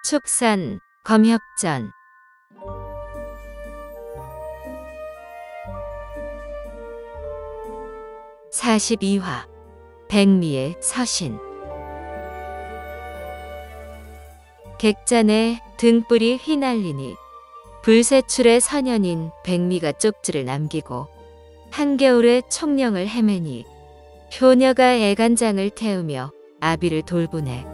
축산, 검혁전. 42화 백미의 서신. 객잔에 등불이 휘날리니 불세출의 선연인 백미가 쪽지를 남기고 한겨울에 총령을 헤매니 효녀가 애간장을 태우며 아비를 돌보네.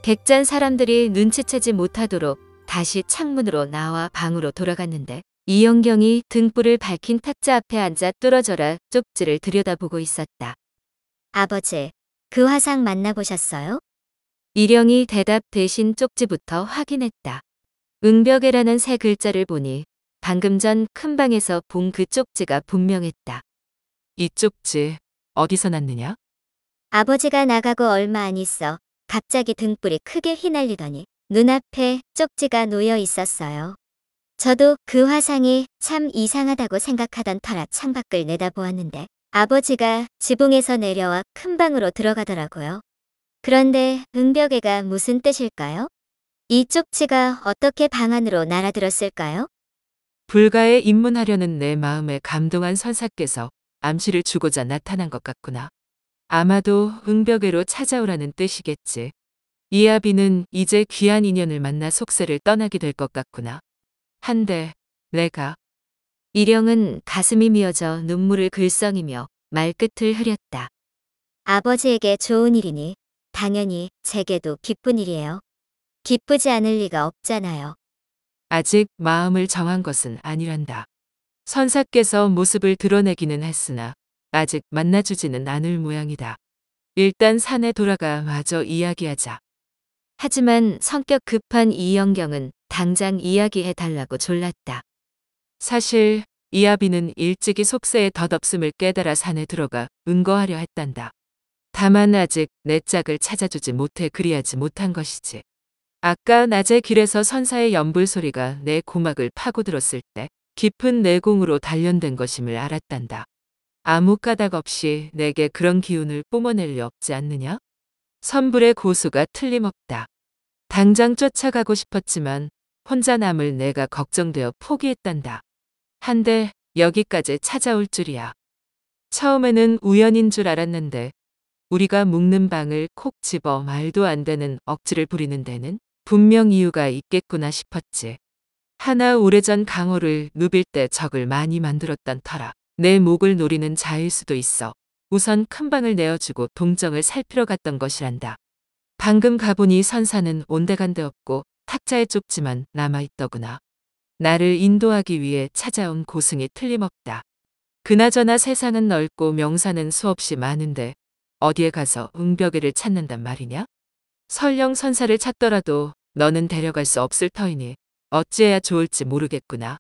객잔 사람들이 눈치채지 못하도록 다시 창문으로 나와 방으로 돌아갔는데 이영경이 등불을 밝힌 탁자 앞에 앉아 뚫어져라 쪽지를 들여다보고 있었다. 아버지, 그 화상 만나보셨어요? 일영이 대답 대신 쪽지부터 확인했다. 응벽에라는 새 글자를 보니 방금 전 큰 방에서 본 그 쪽지가 분명했다. 이 쪽지 어디서 났느냐? 아버지가 나가고 얼마 안 있어 갑자기 등불이 크게 휘날리더니 눈앞에 쪽지가 놓여 있었어요. 저도 그 화상이 참 이상하다고 생각하던 터라 창밖을 내다보았는데 아버지가 지붕에서 내려와 큰 방으로 들어가더라고요. 그런데 응벽에가 무슨 뜻일까요? 이 쪽지가 어떻게 방 안으로 날아들었을까요? 불가에 입문하려는 내 마음에 감동한 선사께서 암시를 주고자 나타난 것 같구나. 아마도 응벽에로 찾아오라는 뜻이겠지. 이아비는 이제 귀한 인연을 만나 속세를 떠나게 될 것 같구나. 한데 내가. 일영은 가슴이 미어져 눈물을 글썽이며 말끝을 흐렸다. 아버지에게 좋은 일이니 당연히 제게도 기쁜 일이에요. 기쁘지 않을 리가 없잖아요. 아직 마음을 정한 것은 아니란다. 선사께서 모습을 드러내기는 했으나 아직 만나주지는 않을 모양이다. 일단 산에 돌아가 마저 이야기하자. 하지만 성격 급한 이영경은 당장 이야기해달라고 졸랐다. 사실 이아비는 일찍이 속세의 덧없음을 깨달아 산에 들어가 은거하려 했단다. 다만 아직 내 짝을 찾아주지 못해 그리하지 못한 것이지. 아까 낮에 길에서 선사의 연불 소리가 내 고막을 파고들었을 때 깊은 내공으로 단련된 것임을 알았단다. 아무 까닭 없이 내게 그런 기운을 뿜어낼 리 없지 않느냐? 선불의 고수가 틀림없다. 당장 쫓아가고 싶었지만 혼자 남을 내가 걱정되어 포기했단다. 한데 여기까지 찾아올 줄이야. 처음에는 우연인 줄 알았는데 우리가 묵는 방을 콕 집어 말도 안 되는 억지를 부리는 데는 분명 이유가 있겠구나 싶었지. 하나 오래전 강호를 누빌 때 적을 많이 만들었던 터라 내 목을 노리는 자일 수도 있어. 우선 큰 방을 내어주고 동정을 살피러 갔던 것이란다. 방금 가보니 선사는 온데간데 없고 탁자의 쪽지만 남아있더구나. 나를 인도하기 위해 찾아온 고승이 틀림없다. 그나저나 세상은 넓고 명사는 수없이 많은데 어디에 가서 응벽에를 찾는단 말이냐? 설령 선사를 찾더라도 너는 데려갈 수 없을 터이니 어찌해야 좋을지 모르겠구나.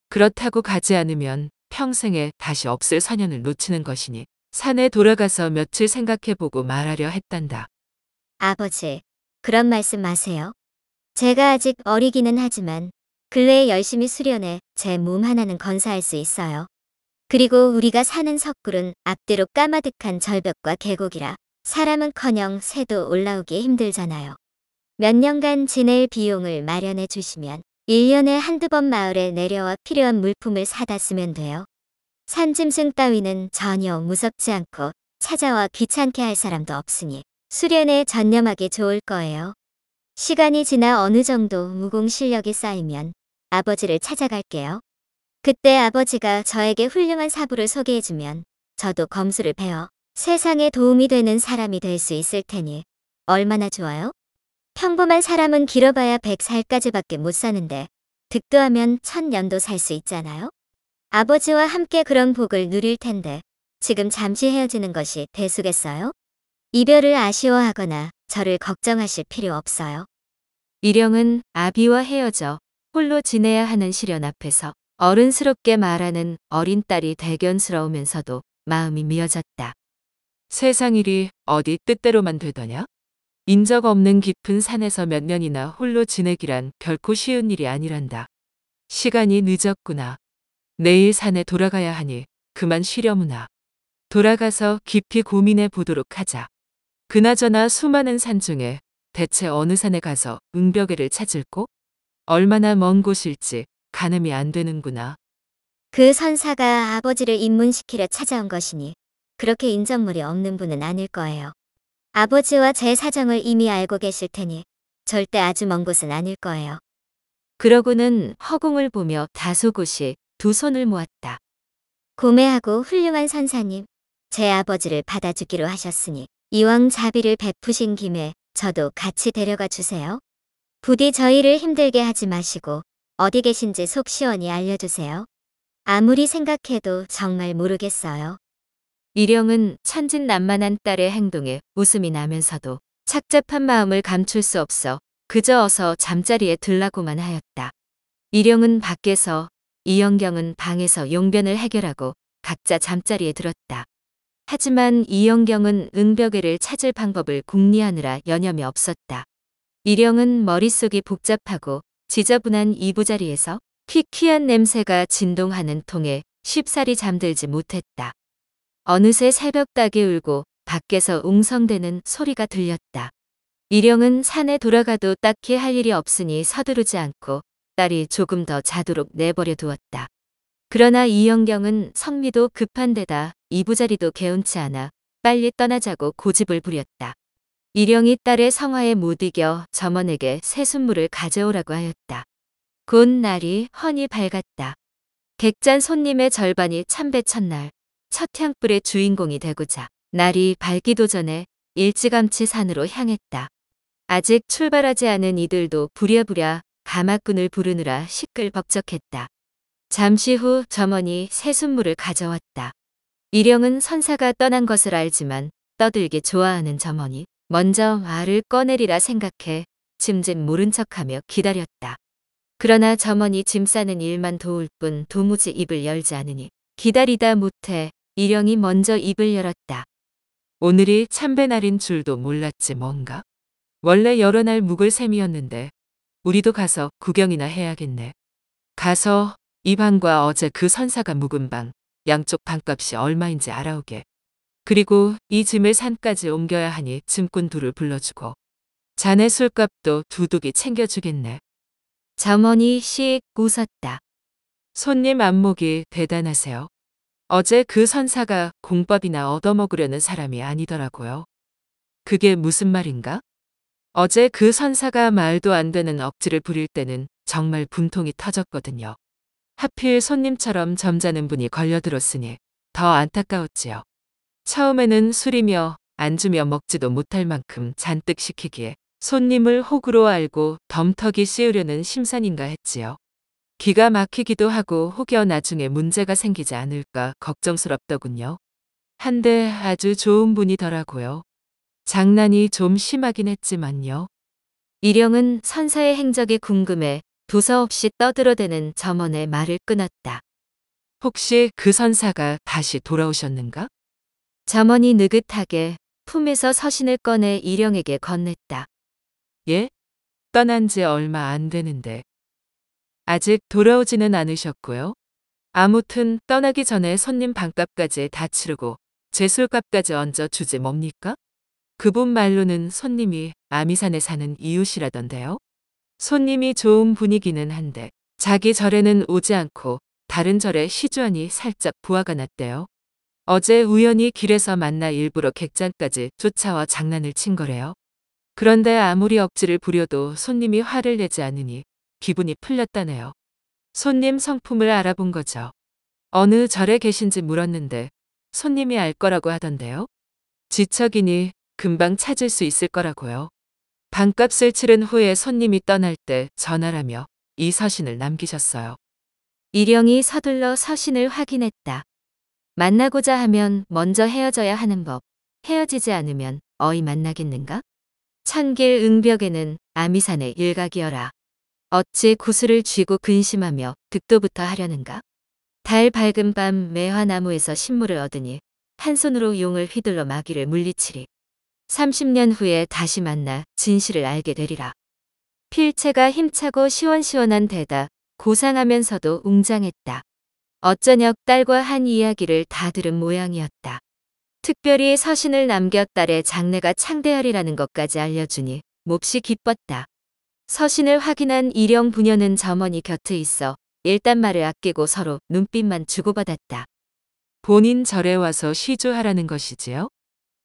그렇다고 가지 않으면 평생에 다시 없을 선연을 놓치는 것이니 산에 돌아가서 며칠 생각해보고 말하려 했단다. 아버지, 그런 말씀 마세요. 제가 아직 어리기는 하지만 근래에 열심히 수련해 제 몸 하나는 건사할 수 있어요. 그리고 우리가 사는 석굴은 앞뒤로 까마득한 절벽과 계곡이라 사람은커녕 새도 올라오기 힘들잖아요. 몇 년간 지낼 비용을 마련해 주시면 1년에 한두 번 마을에 내려와 필요한 물품을 사다 쓰면 돼요. 산짐승 따위는 전혀 무섭지 않고 찾아와 귀찮게 할 사람도 없으니 수련에 전념하기 좋을 거예요. 시간이 지나 어느 정도 무공 실력이 쌓이면 아버지를 찾아갈게요. 그때 아버지가 저에게 훌륭한 사부를 소개해주면 저도 검수를 배워 세상에 도움이 되는 사람이 될 수 있을 테니 얼마나 좋아요? 평범한 사람은 길어봐야 100살까지밖에 못 사는데 득도하면 1000년도 살 수 있잖아요? 아버지와 함께 그런 복을 누릴 텐데 지금 잠시 헤어지는 것이 대수겠어요? 이별을 아쉬워하거나 저를 걱정하실 필요 없어요. 일영은 아비와 헤어져 홀로 지내야 하는 시련 앞에서 어른스럽게 말하는 어린 딸이 대견스러우면서도 마음이 미어졌다. 세상 일이 어디 뜻대로만 되더냐? 인적 없는 깊은 산에서 몇 년이나 홀로 지내기란 결코 쉬운 일이 아니란다. 시간이 늦었구나. 내일 산에 돌아가야 하니 그만 쉬려무나. 돌아가서 깊이 고민해 보도록 하자. 그나저나 수많은 산 중에 대체 어느 산에 가서 응벽애를 찾을꼬? 얼마나 먼 곳일지 가늠이 안 되는구나. 그 선사가 아버지를 입문시키려 찾아온 것이니 그렇게 인정물이 없는 분은 아닐 거예요. 아버지와 제 사정을 이미 알고 계실 테니 절대 아주 먼 곳은 아닐 거예요. 그러고는 허공을 보며 다소곳이 두 손을 모았다. 고매하고 훌륭한 선사님, 제 아버지를 받아주기로 하셨으니 이왕 자비를 베푸신 김에 저도 같이 데려가 주세요. 부디 저희를 힘들게 하지 마시고 어디 계신지 속 시원히 알려주세요. 아무리 생각해도 정말 모르겠어요. 일영은 천진난만한 딸의 행동에 웃음이 나면서도 착잡한 마음을 감출 수 없어 그저 어서 잠자리에 들라고만 하였다. 일영은 밖에서, 이영경은 방에서 용변을 해결하고 각자 잠자리에 들었다. 하지만 이영경은 응벽애를 찾을 방법을 궁리하느라 여념이 없었다. 일영은 머릿속이 복잡하고 지저분한 이부자리에서 희귀한 냄새가 진동하는 통에 쉽사리 잠들지 못했다. 어느새 새벽닭이 울고 밖에서 웅성대는 소리가 들렸다. 일영은 산에 돌아가도 딱히 할 일이 없으니 서두르지 않고 딸이 조금 더 자도록 내버려 두었다. 그러나 이영경은 성미도 급한 데다 이부자리도 개운치 않아 빨리 떠나자고 고집을 부렸다. 일영이 딸의 성화에 못 이겨 점원에게 새순물을 가져오라고 하였다. 곧 날이 훤히 밝았다. 객잔 손님의 절반이 참배 첫날 첫 향불의 주인공이 되고자 날이 밝기도 전에 일찌감치 산으로 향했다. 아직 출발하지 않은 이들도 부랴부랴 가마꾼을 부르느라 시끌벅적했다. 잠시 후 점원이 새순물을 가져왔다. 일영은 선사가 떠난 것을 알지만 떠들기 좋아하는 점원이 먼저 말을 꺼내리라 생각해 짐짓 모른 척하며 기다렸다. 그러나 점원이 짐 싸는 일만 도울 뿐 도무지 입을 열지 않으니 기다리다 못해 일영이 먼저 입을 열었다. 오늘이 참배날인 줄도 몰랐지 뭔가. 원래 여러 날 묵을 셈이었는데 우리도 가서 구경이나 해야겠네. 가서 이 방과 어제 그 선사가 묵은 방, 양쪽 방값이 얼마인지 알아오게. 그리고 이 짐을 산까지 옮겨야 하니 짐꾼 둘을 불러주고 자네 술값도 두둑이 챙겨주겠네. 점원이 씩 웃었다. 손님 안목이 대단하세요. 어제 그 선사가 공법이나 얻어먹으려는 사람이 아니더라고요. 그게 무슨 말인가? 어제 그 선사가 말도 안 되는 억지를 부릴 때는 정말 분통이 터졌거든요. 하필 손님처럼 점잖은 분이 걸려들었으니 더 안타까웠지요. 처음에는 술이며 안주며 먹지도 못할 만큼 잔뜩 시키기에 손님을 호구로 알고 덤터기 씌우려는 심산인가 했지요. 기가 막히기도 하고 혹여 나중에 문제가 생기지 않을까 걱정스럽더군요. 한데 아주 좋은 분이더라고요. 장난이 좀 심하긴 했지만요. 일영은 선사의 행적이 궁금해 두서없이 떠들어대는 점원의 말을 끊었다. 혹시 그 선사가 다시 돌아오셨는가? 점원이 느긋하게 품에서 서신을 꺼내 일영에게 건넸다. 예? 떠난 지 얼마 안 되는데. 아직 돌아오지는 않으셨고요. 아무튼 떠나기 전에 손님 방값까지 다 치르고 제 술값까지 얹어 주지 뭡니까? 그분 말로는 손님이 아미산에 사는 이웃이라던데요. 손님이 좋은 분이기는 한데 자기 절에는 오지 않고 다른 절에 시주하니 살짝 부화가 났대요. 어제 우연히 길에서 만나 일부러 객잔까지 쫓아와 장난을 친 거래요. 그런데 아무리 억지를 부려도 손님이 화를 내지 않으니 기분이 풀렸다네요. 손님 성품을 알아본 거죠. 어느 절에 계신지 물었는데 손님이 알 거라고 하던데요. 지척이니 금방 찾을 수 있을 거라고요. 방값을 치른 후에 손님이 떠날 때 전화라며 이 서신을 남기셨어요. 일영이 서둘러 서신을 확인했다. 만나고자 하면 먼저 헤어져야 하는 법, 헤어지지 않으면 어이 만나겠는가? 천길 응벽에는 아미산의 일각이어라. 어찌 구슬을 쥐고 근심하며 득도부터 하려는가? 달 밝은 밤 매화나무에서 신물을 얻으니 한 손으로 용을 휘둘러 마귀를 물리치리. 30년 후에 다시 만나 진실을 알게 되리라. 필체가 힘차고 시원시원한 데다 고상하면서도 웅장했다. 어쩌녁 딸과 한 이야기를 다 들은 모양이었다. 특별히 서신을 남겨 딸의 장래가 창대하리라는 것까지 알려주니 몹시 기뻤다. 서신을 확인한 일영 부녀는 점원이 곁에 있어 일단 말을 아끼고 서로 눈빛만 주고받았다. 본인 절에 와서 시주하라는 것이지요?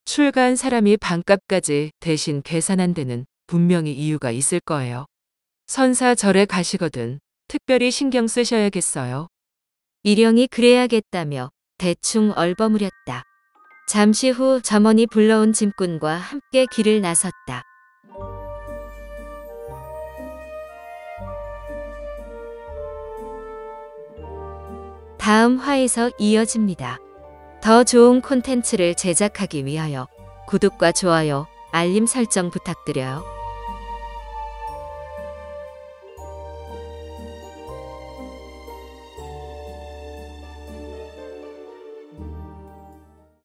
출가한 사람이 반값까지 대신 계산한 데는 분명히 이유가 있을 거예요. 선사 절에 가시거든 특별히 신경 쓰셔야겠어요. 일영이 그래야겠다며 대충 얼버무렸다. 잠시 후 점원이 불러온 짐꾼과 함께 길을 나섰다. 다음 화에서 이어집니다. 더 좋은 콘텐츠를 제작하기 위하여 구독과 좋아요, 알림 설정 부탁드려요.